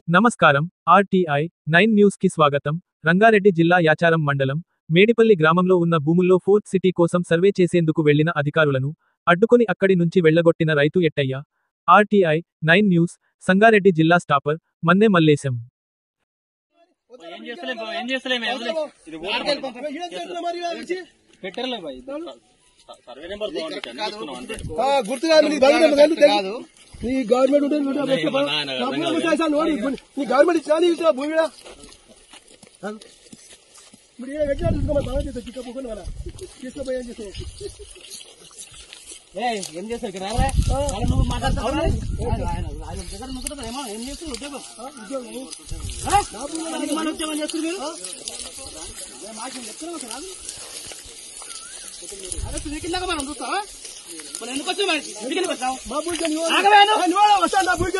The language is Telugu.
నమస్కారం ఆర్టీఐ 9 న్యూస్ కి స్వాగతం. రంగారెడ్డి జిల్లా యాచారం మండలం మేడిపల్లి గ్రామంలో ఉన్న భూముల్లో ఫోర్త్ సిటీ కోసం సర్వే చేసేందుకు వెళ్లిన అధికారులను అడ్డుకొని అక్కడి నుంచి వెళ్లగొట్టిన రైతు ఎట్టయ్య. ఆర్టీఐ 9 న్యూస్ సంగారెడ్డి జిల్లా స్టాపర్ మన్నె మల్లేశం. నీ గవర్నమెంట్ నీ గవర్నమెంట్ ఇచ్చా భూమి ఇప్పుడు ఎట్లా తీసుకోమని బాగా చేస్తావు చిక్కపోకుండా వాళ్ళ తీసుకుపోయి ఏం చేస్తావు ఏం చేస్తారు నువ్వు మాట్లాడతావు ఏం చేస్తారు ఉద్యోగం ఉద్యోగం చేస్తారు మీరు మాకు చెప్తున్నాం సార్ అరే తిరిగినాక మనం చూస్తావా మనం ఎందుకు వచ్చావు ఇంటికి వచ్చావు మా భూమి వస్తాను నా భూమి